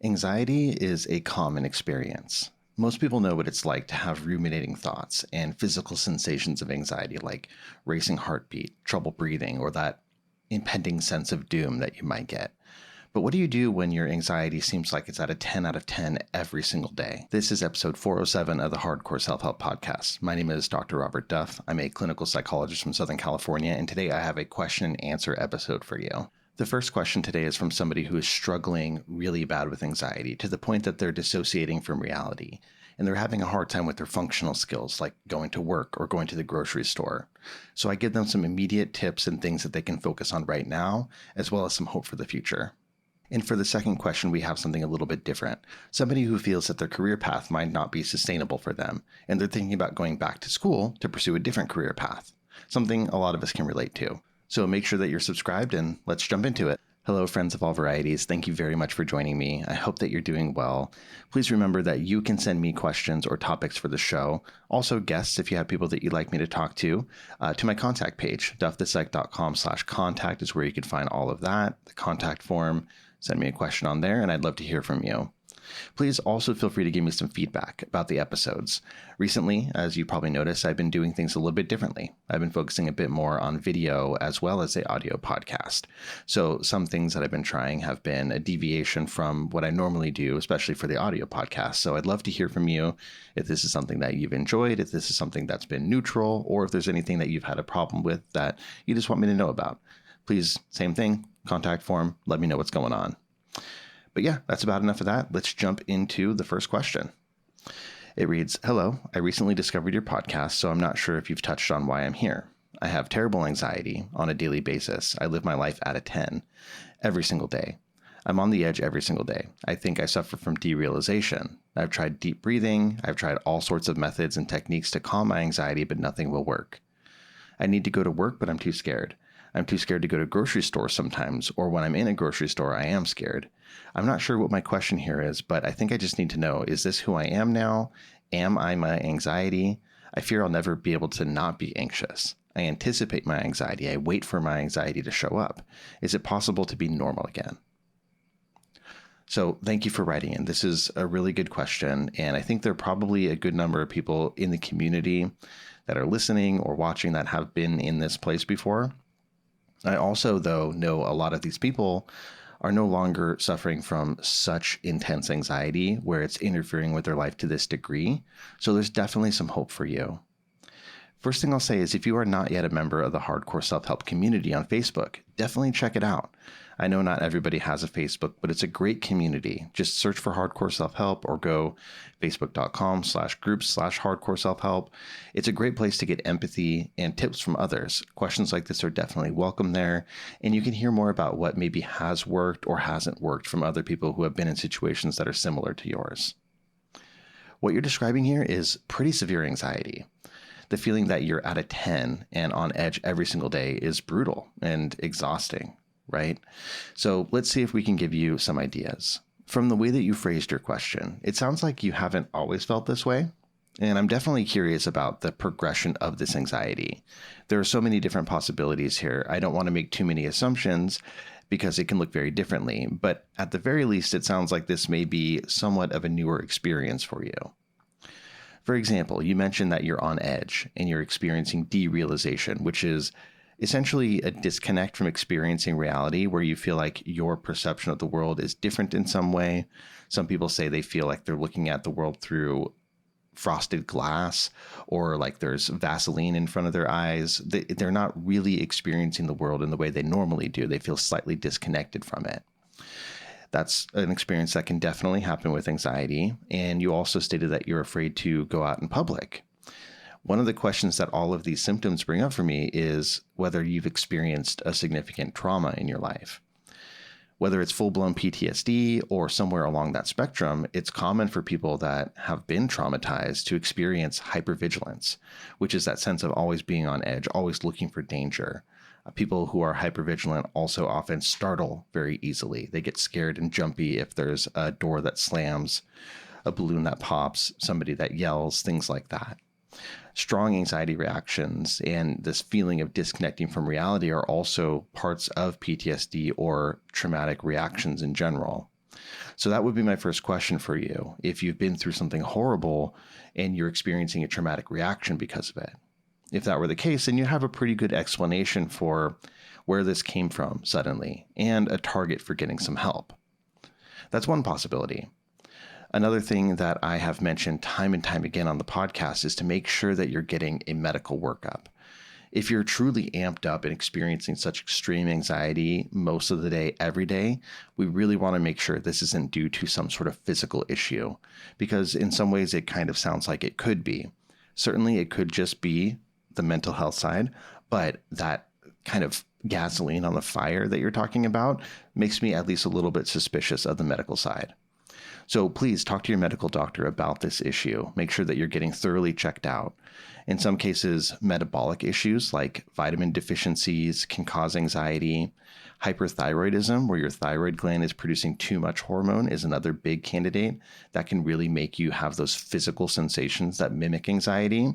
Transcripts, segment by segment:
Anxiety is a common experience. Most people know what it's like to have ruminating thoughts and physical sensations of anxiety like racing heartbeat, trouble breathing, or that impending sense of doom that you might get. But what do you do when your anxiety seems like it's at a 10 out of 10 every single day? This is episode 407 of the Hardcore Self-Help Podcast. My name is Dr. Robert Duff. I'm a clinical psychologist from Southern California, and today I have a question and answer episode for you. The first question today is from somebody who is struggling really bad with anxiety to the point that they're dissociating from reality, and they're having a hard time with their functional skills like going to work or going to the grocery store. So I give them some immediate tips and things that they can focus on right now, as well as some hope for the future. And for the second question, we have something a little bit different. Somebody who feels that their career path might not be sustainable for them, and they're thinking about going back to school to pursue a different career path, something a lot of us can relate to. So make sure that you're subscribed and let's jump into it. Hello, friends of all varieties. Thank you very much for joining me. I hope that you're doing well. Please remember that you can send me questions or topics for the show. Also guests, if you have people that you'd like me to talk to my contact page. duffthepsych.com/contact is where you can find all of that, the contact form. Send me a question on there, and I'd love to hear from you. Please also feel free to give me some feedback about the episodes. Recently, as you probably noticed, I've been doing things a little bit differently. I've been focusing a bit more on video as well as the audio podcast. So some things that I've been trying have been a deviation from what I normally do, especially for the audio podcast. So I'd love to hear from you if this is something that you've enjoyed, if this is something that's been neutral, or if there's anything that you've had a problem with that you just want me to know about. Please, same thing, contact form, let me know what's going on. But yeah, that's about enough of that. Let's jump into the first question. It reads, "Hello, I recently discovered your podcast, so I'm not sure if you've touched on why I'm here. I have terrible anxiety on a daily basis. I live my life at a 10 every single day. I'm on the edge every single day. I think I suffer from derealization. I've tried deep breathing. I've tried all sorts of methods and techniques to calm my anxiety, but nothing will work. I need to go to work, but I'm too scared. I'm too scared to go to grocery stores sometimes, or when I'm in a grocery store, I am scared. I'm not sure what my question here is, but I think I just need to know, is this who I am now? Am I my anxiety? I fear I'll never be able to not be anxious. I anticipate my anxiety. I wait for my anxiety to show up. Is it possible to be normal again?" So thank you for writing in. This is a really good question, and I think there are probably a good number of people in the community that are listening or watching that have been in this place before. I also, though, know a lot of these people are no longer suffering from such intense anxiety where it's interfering with their life to this degree. So there's definitely some hope for you. First thing I'll say is if you are not yet a member of the Hardcore Self-Help community on Facebook, definitely check it out. I know not everybody has a Facebook, but it's a great community. Just search for Hardcore Self-Help or go facebook.com/groups/Hardcore Self-Help. It's a great place to get empathy and tips from others. Questions like this are definitely welcome there, and you can hear more about what maybe has worked or hasn't worked from other people who have been in situations that are similar to yours. What you're describing here is pretty severe anxiety. The feeling that you're at a 10 and on edge every single day is brutal and exhausting, right? So let's see if we can give you some ideas. From the way that you phrased your question, it sounds like you haven't always felt this way. And I'm definitely curious about the progression of this anxiety. There are so many different possibilities here. I don't want to make too many assumptions because it can look very differently. But at the very least, it sounds like this may be somewhat of a newer experience for you. For example, you mentioned that you're on edge and you're experiencing derealization, which is essentially a disconnect from experiencing reality where you feel like your perception of the world is different in some way. Some people say they feel like they're looking at the world through frosted glass or like there's Vaseline in front of their eyes. They're not really experiencing the world in the way they normally do. They feel slightly disconnected from it. That's an experience that can definitely happen with anxiety. And you also stated that you're afraid to go out in public. One of the questions that all of these symptoms bring up for me is whether you've experienced a significant trauma in your life. Whether it's full-blown PTSD or somewhere along that spectrum, it's common for people that have been traumatized to experience hypervigilance, which is that sense of always being on edge, always looking for danger. People who are hypervigilant also often startle very easily. They get scared and jumpy if there's a door that slams, a balloon that pops, somebody that yells, things like that. Strong anxiety reactions and this feeling of disconnecting from reality are also parts of PTSD or traumatic reactions in general. So that would be my first question for you. If you've been through something horrible and you're experiencing a traumatic reaction because of it, if that were the case, then you have a pretty good explanation for where this came from suddenly and a target for getting some help. That's one possibility. Another thing that I have mentioned time and time again on the podcast is to make sure that you're getting a medical workup. If you're truly amped up and experiencing such extreme anxiety most of the day, every day, we really want to make sure this isn't due to some sort of physical issue, because in some ways it kind of sounds like it could be. Certainly it could just be the mental health side, but that kind of gasoline on the fire that you're talking about makes me at least a little bit suspicious of the medical side. So please talk to your medical doctor about this issue. Make sure that you're getting thoroughly checked out. In some cases, metabolic issues like vitamin deficiencies can cause anxiety. Hyperthyroidism, where your thyroid gland is producing too much hormone, is another big candidate that can really make you have those physical sensations that mimic anxiety.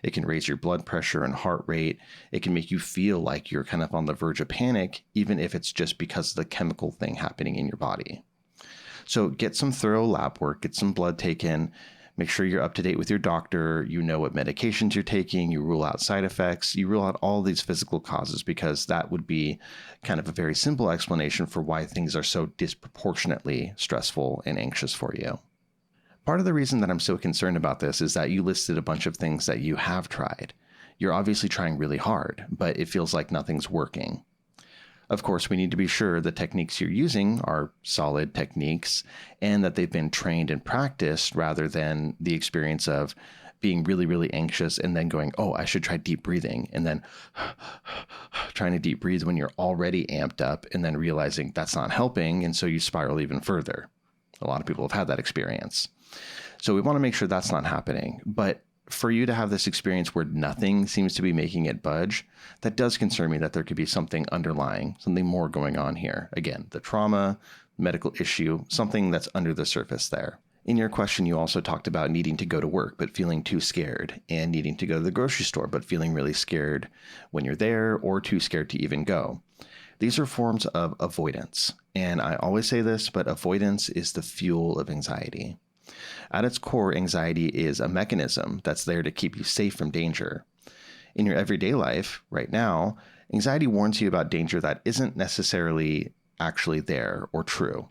It can raise your blood pressure and heart rate. It can make you feel like you're kind of on the verge of panic, even if it's just because of the chemical thing happening in your body. So get some thorough lab work, get some blood taken, make sure you're up to date with your doctor, you know what medications you're taking, you rule out side effects, you rule out all these physical causes, because that would be kind of a very simple explanation for why things are so disproportionately stressful and anxious for you. Part of the reason that I'm so concerned about this is that you listed a bunch of things that you have tried. You're obviously trying really hard, but it feels like nothing's working. Of course, we need to be sure the techniques you're using are solid techniques and that they've been trained and practiced, rather than the experience of being really, really anxious and then going, oh, I should try deep breathing, and then trying to deep breathe when you're already amped up and then realizing that's not helping. And so you spiral even further. A lot of people have had that experience. So we want to make sure that's not happening. But for you to have this experience where nothing seems to be making it budge, that does concern me that there could be something underlying, something more going on here. Again, the trauma, medical issue, something that's under the surface there. In your question, you also talked about needing to go to work, but feeling too scared, and needing to go to the grocery store, but feeling really scared when you're there, or too scared to even go. These are forms of avoidance. And I always say this, but avoidance is the fuel of anxiety. At its core, anxiety is a mechanism that's there to keep you safe from danger. In your everyday life, right now, anxiety warns you about danger that isn't necessarily actually there or true.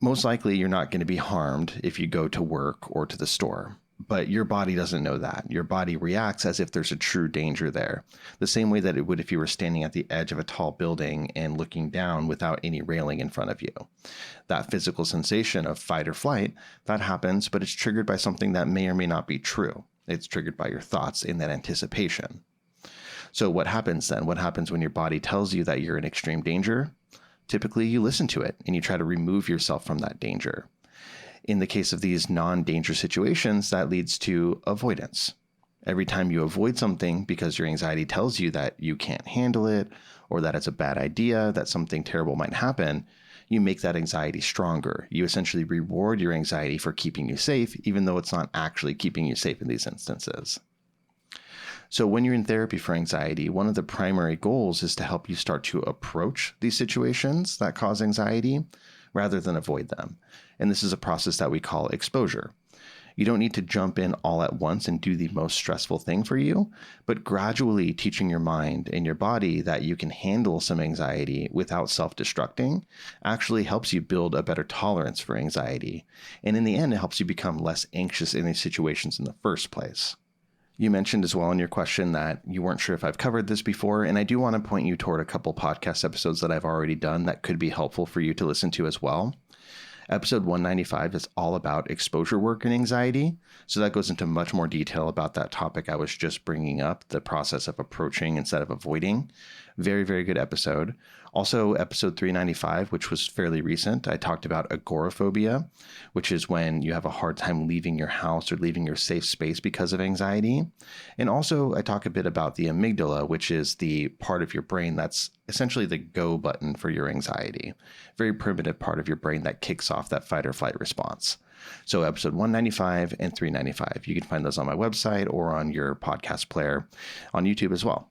Most likely, you're not going to be harmed if you go to work or to the store. But your body doesn't know that. Your body reacts as if there's a true danger there, the same way that it would if you were standing at the edge of a tall building and looking down without any railing in front of you. That physical sensation of fight or flight, that happens, but it's triggered by something that may or may not be true. It's triggered by your thoughts in that anticipation. So what happens then? What happens when your body tells you that you're in extreme danger? Typically, you listen to it and you try to remove yourself from that danger. In the case of these non-danger situations, that leads to avoidance. Every time you avoid something because your anxiety tells you that you can't handle it, or that it's a bad idea, that something terrible might happen, you make that anxiety stronger. You essentially reward your anxiety for keeping you safe, even though it's not actually keeping you safe in these instances. So when you're in therapy for anxiety, one of the primary goals is to help you start to approach these situations that cause anxiety rather than avoid them. And this is a process that we call exposure. You don't need to jump in all at once and do the most stressful thing for you, but gradually teaching your mind and your body that you can handle some anxiety without self-destructing actually helps you build a better tolerance for anxiety. And in the end, it helps you become less anxious in these situations in the first place. You mentioned as well in your question that you weren't sure if I've covered this before, and I do want to point you toward a couple podcast episodes that I've already done that could be helpful for you to listen to as well. Episode 195 is all about exposure work and anxiety. So that goes into much more detail about that topic I was just bringing up, the process of approaching instead of avoiding. Very, very good episode. Also, episode 395, which was fairly recent, I talked about agoraphobia, which is when you have a hard time leaving your house or leaving your safe space because of anxiety. And also, I talk a bit about the amygdala, which is the part of your brain that's essentially the go button for your anxiety. Very primitive part of your brain that kicks off that fight or flight response. So episode 195 and 395. You can find those on my website or on your podcast player on YouTube as well.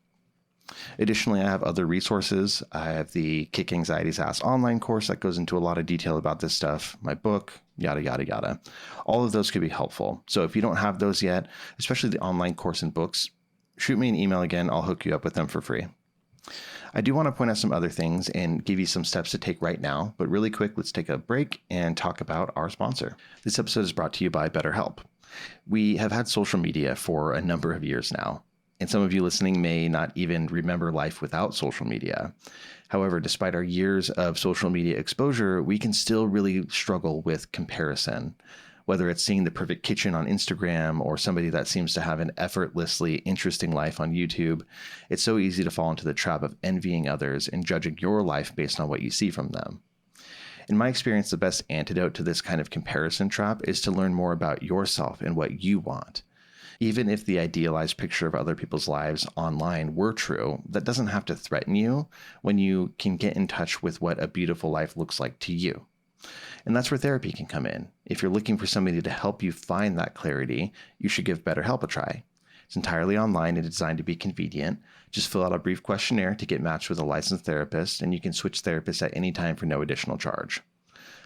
Additionally, I have other resources. I have the Kick Anxiety's Ass online course that goes into a lot of detail about this stuff, my book, yada, yada, yada. All of those could be helpful. So if you don't have those yet, especially the online course and books, shoot me an email again. I'll hook you up with them for free. I do want to point out some other things and give you some steps to take right now, but really quick, let's take a break and talk about our sponsor. This episode is brought to you by BetterHelp. We have had social media for a number of years now, and some of you listening may not even remember life without social media. However, despite our years of social media exposure, we can still really struggle with comparison. Whether it's seeing the perfect kitchen on Instagram or somebody that seems to have an effortlessly interesting life on YouTube, it's so easy to fall into the trap of envying others and judging your life based on what you see from them. In my experience, the best antidote to this kind of comparison trap is to learn more about yourself and what you want. Even if the idealized picture of other people's lives online were true, that doesn't have to threaten you when you can get in touch with what a beautiful life looks like to you. And that's where therapy can come in. If you're looking for somebody to help you find that clarity, you should give BetterHelp a try. It's entirely online and designed to be convenient. Just fill out a brief questionnaire to get matched with a licensed therapist, and you can switch therapists at any time for no additional charge.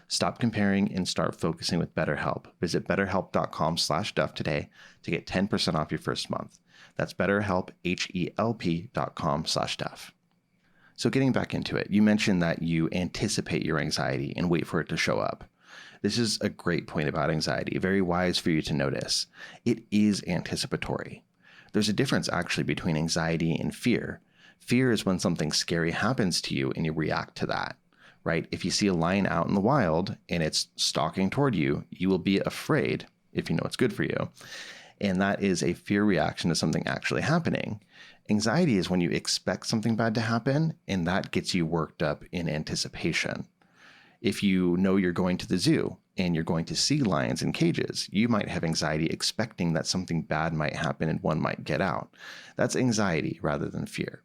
Stop comparing and start focusing with BetterHelp. Visit betterhelp.com/duff today to get 10% off your first month. That's BetterHelp, HELP.com/duff. So getting back into it, you mentioned that you anticipate your anxiety and wait for it to show up. This is a great point about anxiety, very wise for you to notice. It is anticipatory. There's a difference actually between anxiety and fear. Fear is when something scary happens to you and you react to that. Right? If you see a lion out in the wild and it's stalking toward you, you will be afraid if you know it's good for you. And that is a fear reaction to something actually happening. Anxiety is when you expect something bad to happen, and that gets you worked up in anticipation. If you know you're going to the zoo and you're going to see lions in cages, you might have anxiety expecting that something bad might happen and one might get out. That's anxiety rather than fear.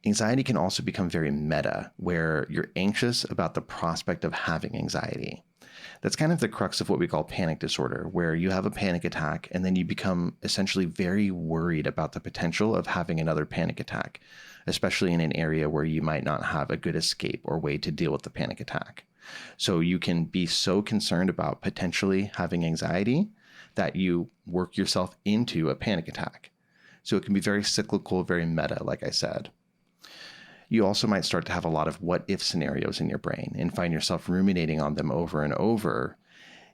Anxiety can also become very meta, where you're anxious about the prospect of having anxiety. That's kind of the crux of what we call panic disorder, where you have a panic attack and then you become essentially very worried about the potential of having another panic attack, especially in an area where you might not have a good escape or way to deal with the panic attack. So you can be so concerned about potentially having anxiety that you work yourself into a panic attack. So it can be very cyclical, very meta, like I said. You also might start to have a lot of what-if scenarios in your brain and find yourself ruminating on them over and over.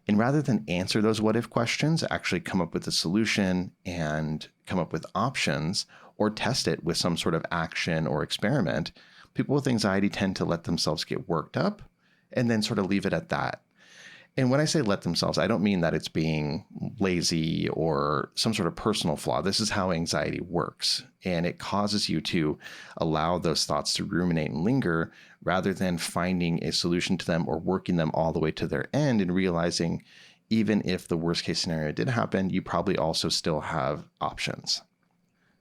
And rather than answer those what-if questions, actually come up with a solution and come up with options or test it with some sort of action or experiment. People with anxiety tend to let themselves get worked up and then sort of leave it at that. And when I say let themselves, I don't mean that it's being lazy or some sort of personal flaw. This is how anxiety works. And it causes you to allow those thoughts to ruminate and linger rather than finding a solution to them or working them all the way to their end and realizing even if the worst case scenario did happen, you probably also still have options.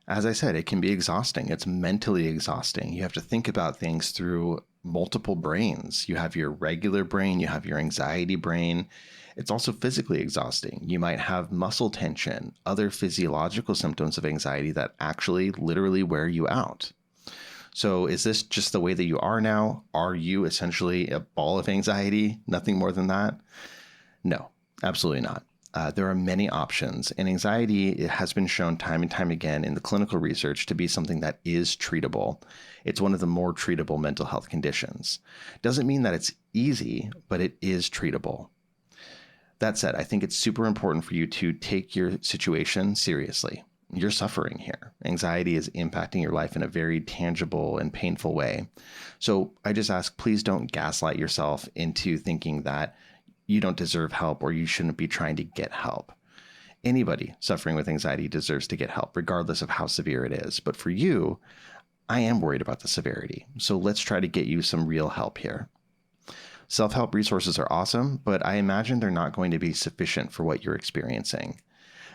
As I said, it can be exhausting. It's mentally exhausting. You have to think about things through multiple brains. You have your regular brain, you have your anxiety brain. It's also physically exhausting. You might have muscle tension, other physiological symptoms of anxiety that actually literally wear you out. So is this just the way that you are now? Are you essentially a ball of anxiety? Nothing more than that? No, absolutely not. There are many options, and anxiety has been shown time and time again in the clinical research to be something that is treatable. It's one of the more treatable mental health conditions. Doesn't mean that it's easy, but it is treatable. That said, I think it's super important for you to take your situation seriously. You're suffering here. Anxiety is impacting your life in a very tangible and painful way. So I just ask, please don't gaslight yourself into thinking that you don't deserve help or you shouldn't be trying to get help. Anybody suffering with anxiety deserves to get help, regardless of how severe it is. But for you, I am worried about the severity. So let's try to get you some real help here. Self-help resources are awesome, but I imagine they're not going to be sufficient for what you're experiencing.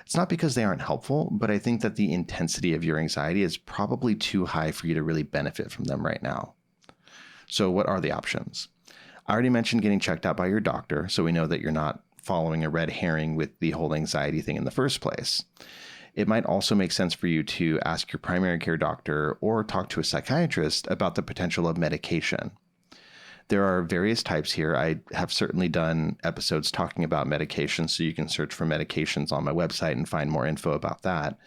It's not because they aren't helpful, but I think that the intensity of your anxiety is probably too high for you to really benefit from them right now. So what are the options? I already mentioned getting checked out by your doctor, so we know that you're not following a red herring with the whole anxiety thing in the first place. It might also make sense for you to ask your primary care doctor or talk to a psychiatrist about the potential of medication. There are various types here. I have certainly done episodes talking about medications, so you can search for medications on my website and find more info about that.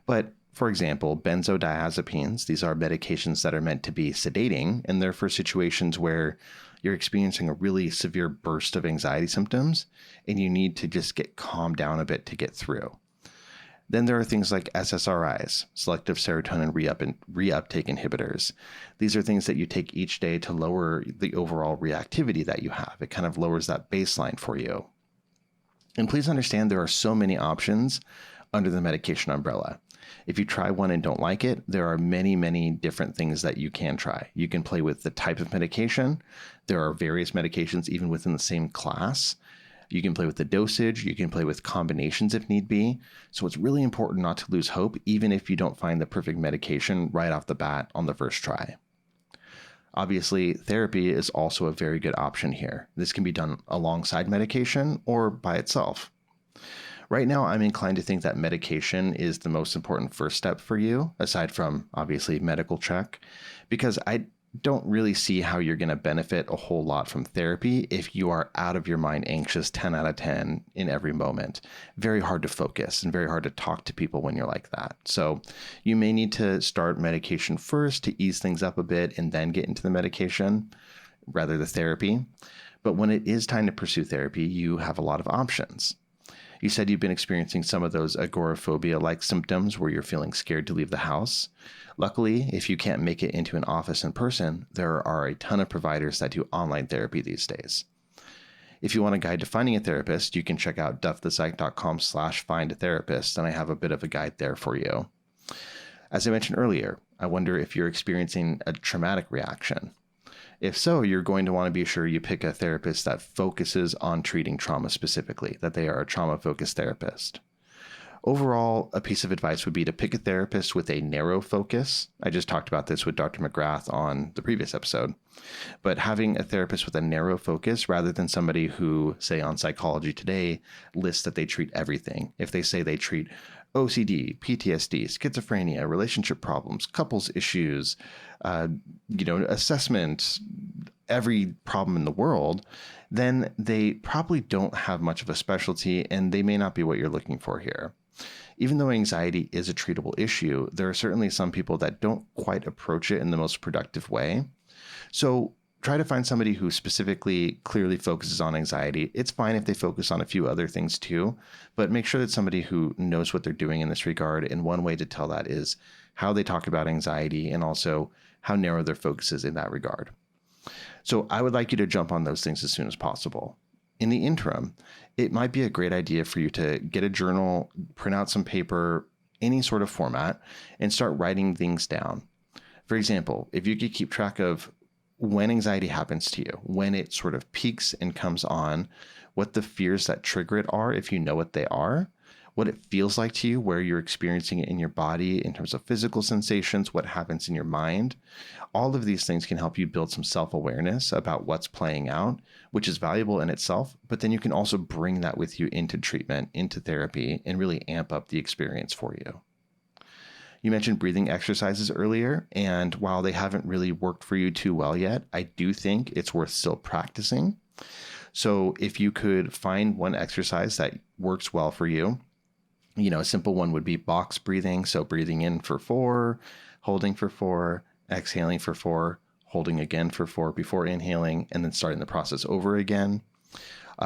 But for example, benzodiazepines, these are medications that are meant to be sedating, and they're for situations where you're experiencing a really severe burst of anxiety symptoms and you need to just get calmed down a bit to get through. Then there are things like SSRIs, selective serotonin reuptake inhibitors. These are things that you take each day to lower the overall reactivity that you have. It kind of lowers that baseline for you. And please understand there are so many options under the medication umbrella. If you try one and don't like it, there are many, many different things that you can try. You can play with the type of medication. There are various medications even within the same class. You can play with the dosage. You can play with combinations if need be. So it's really important not to lose hope, even if you don't find the perfect medication right off the bat on the first try. Obviously, therapy is also a very good option here. This can be done alongside medication or by itself. Right now, I'm inclined to think that medication is the most important first step for you, aside from, obviously, medical check, because I don't really see how you're going to benefit a whole lot from therapy if you are out of your mind anxious 10 out of 10 in every moment. Very hard to focus and very hard to talk to people when you're like that. So you may need to start medication first to ease things up a bit and then get into the medication, rather the therapy. But when it is time to pursue therapy, you have a lot of options. You said you've been experiencing some of those agoraphobia-like symptoms where you're feeling scared to leave the house. Luckily, if you can't make it into an office in person, there are a ton of providers that do online therapy these days. If you want a guide to finding a therapist, you can check out duffthepsych.com/find-a-therapist, and I have a bit of a guide there for you. As I mentioned earlier, I wonder if you're experiencing a traumatic reaction. If so, you're going to want to be sure you pick a therapist that focuses on treating trauma specifically, that they are a trauma-focused therapist. Overall, a piece of advice would be to pick a therapist with a narrow focus. I just talked about this with Dr. McGrath on the previous episode. But having a therapist with a narrow focus rather than somebody who, say on Psychology Today, lists that they treat everything. If they say they treat OCD, PTSD, schizophrenia, relationship problems, couples issues, assessment, every problem in the world, then they probably don't have much of a specialty and they may not be what you're looking for here. Even though anxiety is a treatable issue, there are certainly some people that don't quite approach it in the most productive way. So try to find somebody who specifically clearly focuses on anxiety. It's fine if they focus on a few other things too, but make sure that somebody who knows what they're doing in this regard. And one way to tell that is how they talk about anxiety and also how narrow their focus is in that regard. So I would like you to jump on those things as soon as possible. In the interim, it might be a great idea for you to get a journal, print out some paper, any sort of format, and start writing things down. For example, if you could keep track of when anxiety happens to you, when it sort of peaks and comes on, what the fears that trigger it are, if you know what they are, what it feels like to you, where you're experiencing it in your body in terms of physical sensations, what happens in your mind. All of these things can help you build some self-awareness about what's playing out, which is valuable in itself, but then you can also bring that with you into treatment, into therapy, and really amp up the experience for you. You mentioned breathing exercises earlier, and while they haven't really worked for you too well yet, I do think it's worth still practicing. So if you could find one exercise that works well for you, a simple one would be box breathing. So breathing in for 4, holding for 4, exhaling for 4, holding again for 4 before inhaling, and then starting the process over again.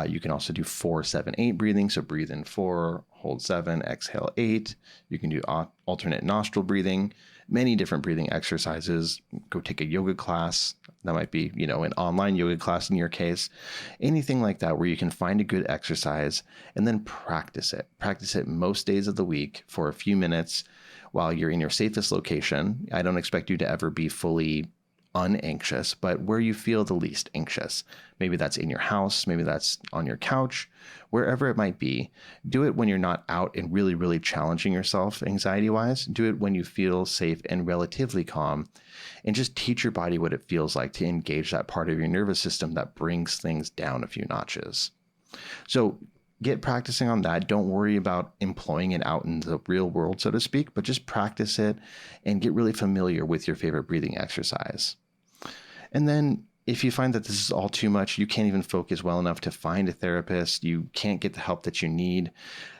You can also do 4-7-8 breathing. So breathe in 4, hold 7, exhale 8. You can do alternate nostril breathing, many different breathing exercises. Go take a yoga class. That might be, an online yoga class in your case. Anything like that where you can find a good exercise and then practice it. Practice it most days of the week for a few minutes while you're in your safest location. I don't expect you to ever be fully unanxious, but where you feel the least anxious. Maybe that's in your house, maybe that's on your couch, wherever it might be. Do it when you're not out and really, really challenging yourself anxiety-wise. Do it when you feel safe and relatively calm, and just teach your body what it feels like to engage that part of your nervous system that brings things down a few notches. So get practicing on that. Don't worry about employing it out in the real world, so to speak, but just practice it and get really familiar with your favorite breathing exercise. And then if you find that this is all too much, you can't even focus well enough to find a therapist, you can't get the help that you need,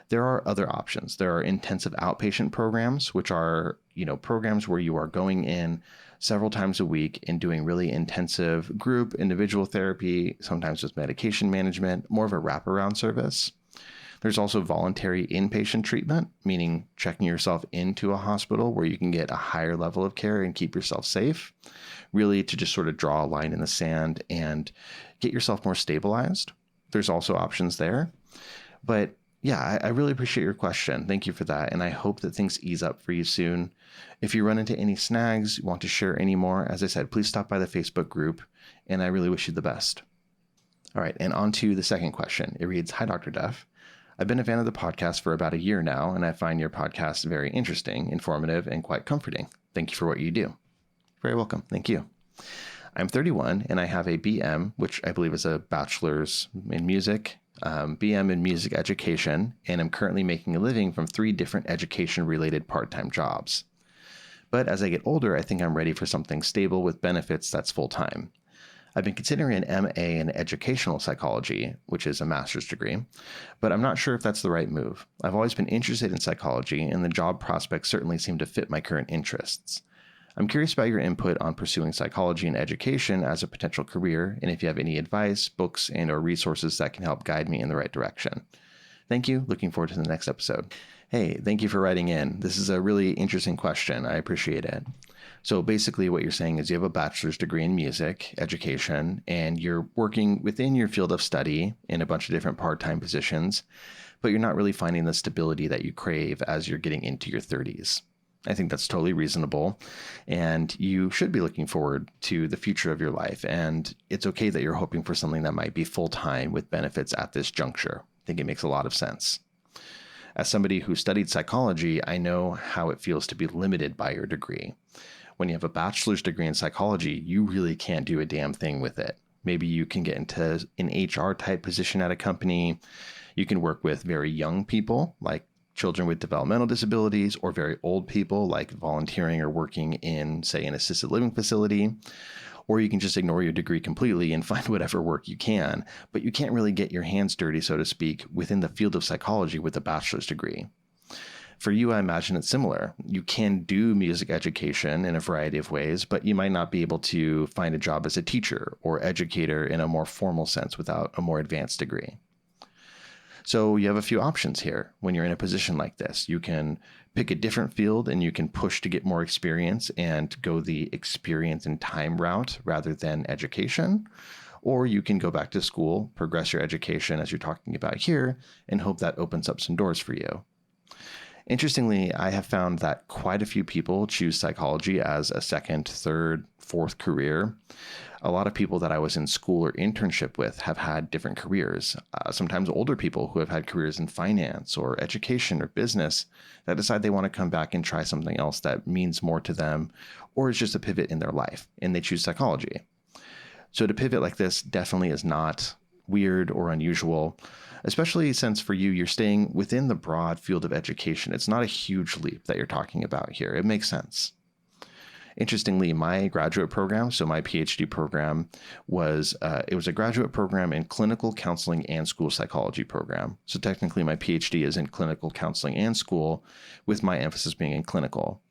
there are other options. There are intensive outpatient programs, which are, programs where you are going in several times a week and doing really intensive group, individual therapy, sometimes with medication management, more of a wraparound service. There's also voluntary inpatient treatment, meaning checking yourself into a hospital where you can get a higher level of care and keep yourself safe, really to just sort of draw a line in the sand and get yourself more stabilized. There's also options there. But yeah, I really appreciate your question. Thank you for that. And I hope that things ease up for you soon. If you run into any snags, want to share any more, as I said, please stop by the Facebook group, and I really wish you the best. All right, and on to the second question. It reads, "Hi, Dr. Duff. I've been a fan of the podcast for about a year now, and I find your podcast very interesting, informative, and quite comforting. Thank you for what you do." Very welcome. Thank you. I'm 31, and I have a BM, which I believe is a bachelor's in music, BM in music education, and I'm currently making a living from 3 different education-related part-time jobs. But as I get older, I think I'm ready for something stable with benefits that's full-time. I've been considering an MA in educational psychology, which is a master's degree, but I'm not sure if that's the right move. I've always been interested in psychology, and the job prospects certainly seem to fit my current interests. I'm curious about your input on pursuing psychology and education as a potential career, and if you have any advice, books, and or resources that can help guide me in the right direction. Thank you. Looking forward to the next episode. Hey, thank you for writing in. This is a really interesting question. I appreciate it. So basically what you're saying is you have a bachelor's degree in music education, and you're working within your field of study in a bunch of different part-time positions, but you're not really finding the stability that you crave as you're getting into your 30s. I think that's totally reasonable, and you should be looking forward to the future of your life. And it's okay that you're hoping for something that might be full-time with benefits at this juncture. I think it makes a lot of sense. As somebody who studied psychology, I know how it feels to be limited by your degree. When you have a bachelor's degree in psychology, you really can't do a damn thing with it. Maybe you can get into an HR type position at a company. You can work with very young people, like children with developmental disabilities, or very old people, like volunteering or working in, say, an assisted living facility. Or you can just ignore your degree completely and find whatever work you can, but you can't really get your hands dirty, so to speak, within the field of psychology with a bachelor's degree. For you, I imagine it's similar. You can do music education in a variety of ways, but you might not be able to find a job as a teacher or educator in a more formal sense without a more advanced degree. So you have a few options here when you're in a position like this. You can pick a different field and you can push to get more experience and go the experience and time route rather than education. Or you can go back to school, progress your education as you're talking about here, and hope that opens up some doors for you. Interestingly, I have found that quite a few people choose psychology as a second, third, fourth career. A lot of people that I was in school or internship with have had different careers. Sometimes older people who have had careers in finance or education or business that decide they want to come back and try something else that means more to them, or is just a pivot in their life, and they choose psychology. So to pivot like this definitely is not weird or unusual, especially since for you, you're staying within the broad field of education. It's not a huge leap that you're talking about here. It makes sense. Interestingly, my graduate program, so my PhD program, was a graduate program in clinical counseling and school psychology program. So technically, my PhD is in clinical counseling and school, with my emphasis being in clinical.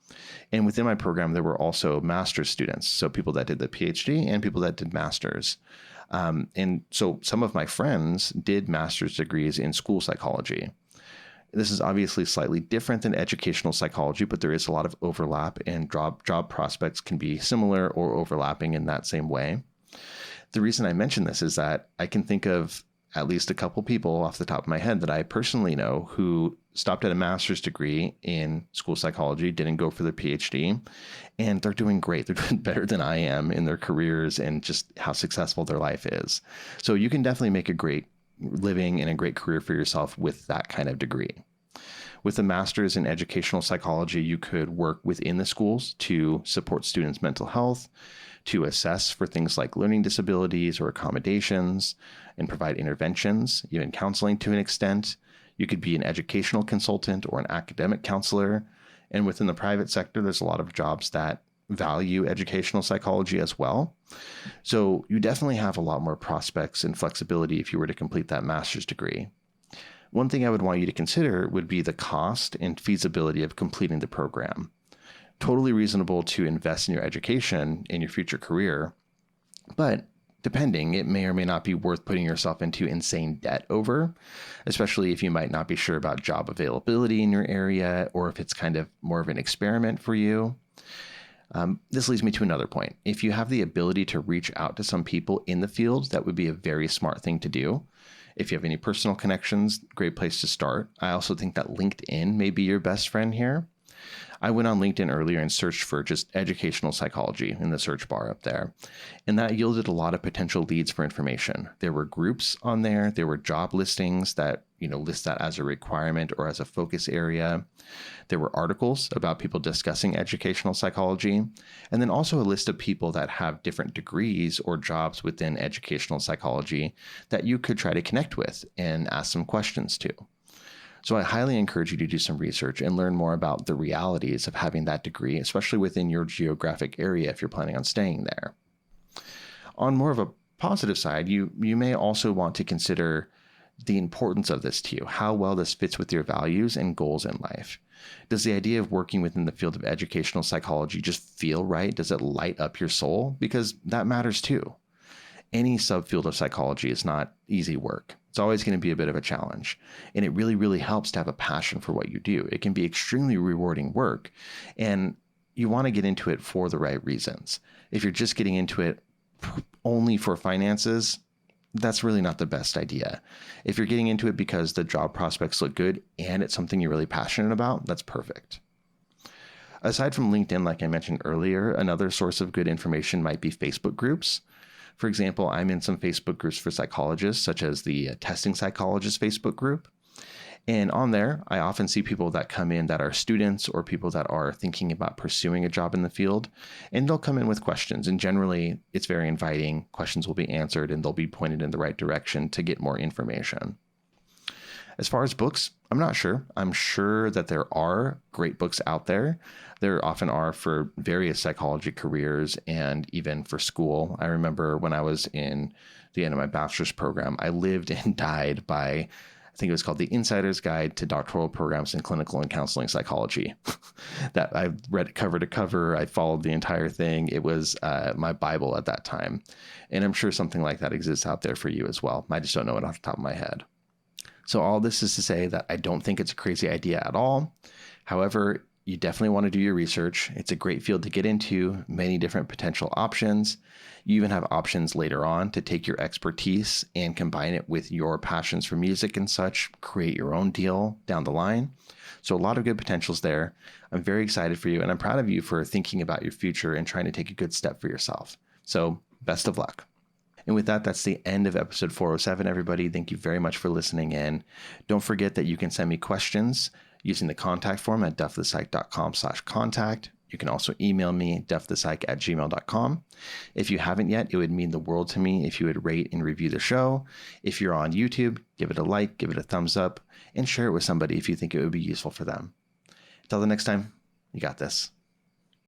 And within my program, there were also master's students, so people that did the PhD and people that did masters. And so some of my friends did master's degrees in school psychology. This is obviously slightly different than educational psychology, but there is a lot of overlap, and job prospects can be similar or overlapping in that same way. The reason I mention this is that I can think of at least a couple people off the top of my head that I personally know who stopped at a master's degree in school psychology, didn't go for their PhD, and they're doing great. They're doing better than I am in their careers and just how successful their life is. So you can definitely make a great living and a great career for yourself with that kind of degree. With a master's in educational psychology, you could work within the schools to support students' mental health, to assess for things like learning disabilities or accommodations, and provide interventions, even counseling to an extent. You could be an educational consultant or an academic counselor. And within the private sector, there's a lot of jobs that value educational psychology as well. So you definitely have a lot more prospects and flexibility if you were to complete that master's degree. One thing I would want you to consider would be the cost and feasibility of completing the program. Totally reasonable to invest in your education and your future career, but depending, it may or may not be worth putting yourself into insane debt over, especially if you might not be sure about job availability in your area or if it's kind of more of an experiment for you. This leads me to another point. If you have the ability to reach out to some people in the field, that would be a very smart thing to do. If you have any personal connections, great place to start. I also think that LinkedIn may be your best friend here. I went on LinkedIn earlier and searched for just educational psychology in the search bar up there. And that yielded a lot of potential leads for information. There were groups on there. There were job listings that, list that as a requirement or as a focus area. There were articles about people discussing educational psychology. And then also a list of people that have different degrees or jobs within educational psychology that you could try to connect with and ask some questions to. So I highly encourage you to do some research and learn more about the realities of having that degree, especially within your geographic area if you're planning on staying there. On more of a positive side, you may also want to consider the importance of this to you, how well this fits with your values and goals in life. Does the idea of working within the field of educational psychology just feel right? Does it light up your soul? Because that matters too. Any subfield of psychology is not easy work. It's always going to be a bit of a challenge. And it really, really helps to have a passion for what you do. It can be extremely rewarding work. And you want to get into it for the right reasons. If you're just getting into it only for finances, that's really not the best idea. If you're getting into it because the job prospects look good and it's something you're really passionate about, that's perfect. Aside from LinkedIn, like I mentioned earlier, another source of good information might be Facebook groups. For example, I'm in some Facebook groups for psychologists, such as the Testing Psychologist Facebook group. And on there, I often see people that come in that are students or people that are thinking about pursuing a job in the field, and they'll come in with questions. And generally, it's very inviting. Questions will be answered and they'll be pointed in the right direction to get more information. As far as books, I'm not sure. I'm sure that there are great books out there. There often are for various psychology careers and even for school. I remember when I was in the end of my bachelor's program, I lived and died by, I think it was called The Insider's Guide to Doctoral Programs in Clinical and Counseling Psychology. That I read it cover to cover. I followed the entire thing. It was my Bible at that time. And I'm sure something like that exists out there for you as well. I just don't know it off the top of my head. So all this is to say that I don't think it's a crazy idea at all. However, you definitely want to do your research. It's a great field to get into, many different potential options. You even have options later on to take your expertise and combine it with your passions for music and such, create your own deal down the line. So a lot of good potentials there. I'm very excited for you, and I'm proud of you for thinking about your future and trying to take a good step for yourself. So best of luck. And with that, that's the end of episode 407, everybody. Thank you very much for listening in. Don't forget that you can send me questions using the contact form at duffthepsych.com/contact. You can also email me, duffthepsych@gmail.com. If you haven't yet, it would mean the world to me if you would rate and review the show. If you're on YouTube, give it a like, give it a thumbs up, and share it with somebody if you think it would be useful for them. Until the next time, you got this.